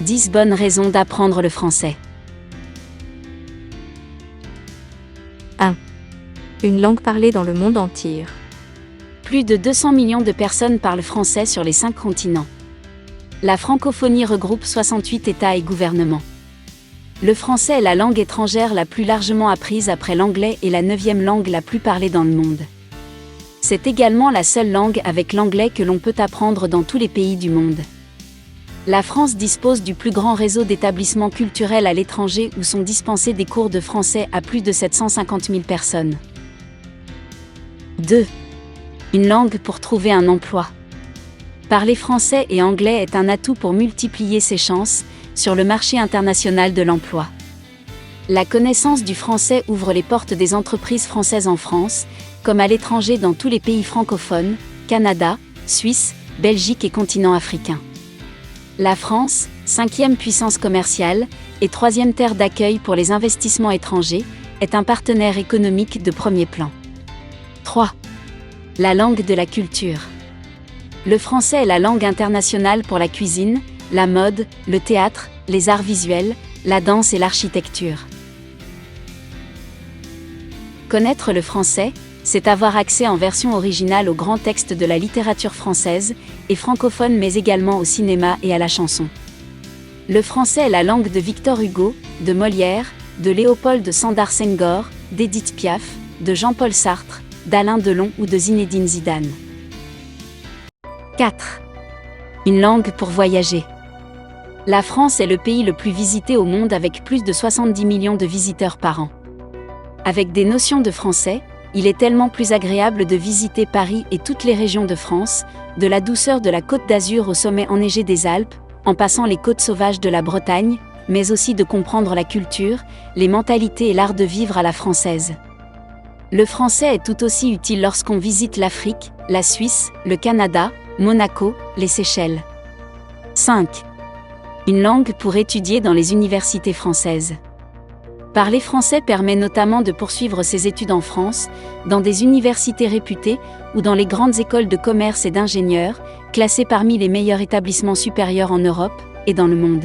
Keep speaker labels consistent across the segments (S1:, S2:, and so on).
S1: 10 bonnes raisons d'apprendre le français.
S2: 1. Une langue parlée dans le monde entier.
S1: Plus de 200 millions de personnes parlent français sur les 5 continents. La francophonie regroupe 68 États et gouvernements. Le français est la langue étrangère la plus largement apprise après l'anglais et la 9e langue la plus parlée dans le monde. C'est également la seule langue avec l'anglais que l'on peut apprendre dans tous les pays du monde. La France dispose du plus grand réseau d'établissements culturels à l'étranger où sont dispensés des cours de français à plus de 750 000 personnes. 2. Une langue pour trouver un emploi. Parler français et anglais est un atout pour multiplier ses chances sur le marché international de l'emploi. La connaissance du français ouvre les portes des entreprises françaises en France, comme à l'étranger dans tous les pays francophones, Canada, Suisse, Belgique et continent africain. La France, 5e puissance commerciale, et 3e terre d'accueil pour les investissements étrangers, est un partenaire économique de premier plan. 3. La langue de la culture. Le français est la langue internationale pour la cuisine, la mode, le théâtre, les arts visuels, la danse et l'architecture. Connaître le français, c'est avoir accès en version originale aux grands textes de la littérature française, et francophone mais également au cinéma et à la chanson. Le français est la langue de Victor Hugo, de Molière, de Léopold Sédar Senghor, d'Édith Piaf, de Jean-Paul Sartre, d'Alain Delon ou de Zinedine Zidane. 4. Une langue pour voyager. La France est le pays le plus visité au monde avec plus de 70 millions de visiteurs par an. Avec des notions de français, il est tellement plus agréable de visiter Paris et toutes les régions de France, de la douceur de la Côte d'Azur au sommet enneigé des Alpes, en passant les côtes sauvages de la Bretagne, mais aussi de comprendre la culture, les mentalités et l'art de vivre à la française. Le français est tout aussi utile lorsqu'on visite l'Afrique, la Suisse, le Canada, Monaco, les Seychelles. 5. Une langue pour étudier dans les universités françaises. Parler français permet notamment de poursuivre ses études en France, dans des universités réputées ou dans les grandes écoles de commerce et d'ingénieurs, classées parmi les meilleurs établissements supérieurs en Europe et dans le monde.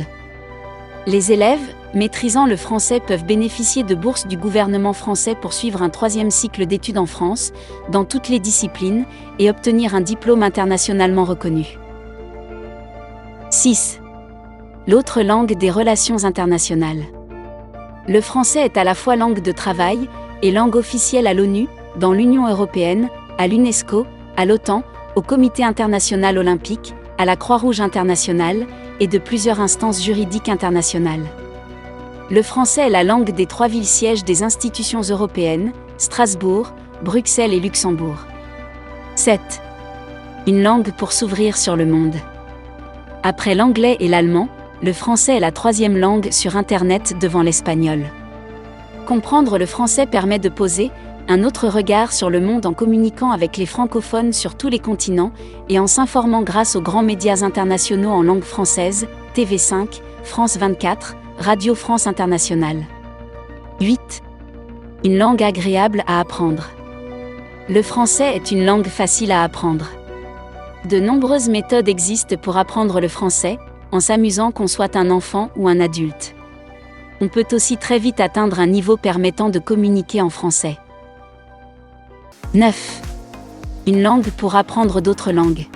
S1: Les élèves, maîtrisant le français, peuvent bénéficier de bourses du gouvernement français pour suivre un 3e cycle d'études en France, dans toutes les disciplines, et obtenir un diplôme internationalement reconnu. 6. L'autre langue des relations internationales. Le français est à la fois langue de travail et langue officielle à l'ONU, dans l'Union européenne, à l'UNESCO, à l'OTAN, au Comité international olympique, à la Croix-Rouge internationale et de plusieurs instances juridiques internationales. Le français est la langue des 3 villes-sièges des institutions européennes, Strasbourg, Bruxelles et Luxembourg. 7. Une langue pour s'ouvrir sur le monde. Après l'anglais et l'allemand, le français est la 3e langue sur Internet devant l'espagnol. Comprendre le français permet de poser un autre regard sur le monde en communiquant avec les francophones sur tous les continents et en s'informant grâce aux grands médias internationaux en langue française, TV5, France 24, Radio France Internationale. 8. Une langue agréable à apprendre. Le français est une langue facile à apprendre. De nombreuses méthodes existent pour apprendre le français, en s'amusant qu'on soit un enfant ou un adulte. On peut aussi très vite atteindre un niveau permettant de communiquer en français. 9. Une langue pour apprendre d'autres langues.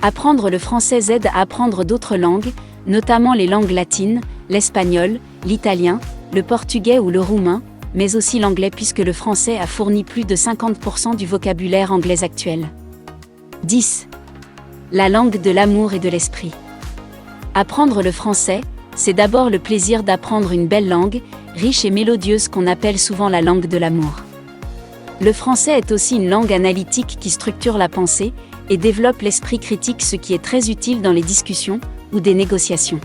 S1: Apprendre le français aide à apprendre d'autres langues, notamment les langues latines, l'espagnol, l'italien, le portugais ou le roumain, mais aussi l'anglais puisque le français a fourni plus de 50% du vocabulaire anglais actuel. 10. La langue de l'amour et de l'esprit. Apprendre le français, c'est d'abord le plaisir d'apprendre une belle langue, riche et mélodieuse qu'on appelle souvent la langue de l'amour. Le français est aussi une langue analytique qui structure la pensée et développe l'esprit critique, ce qui est très utile dans les discussions ou des négociations.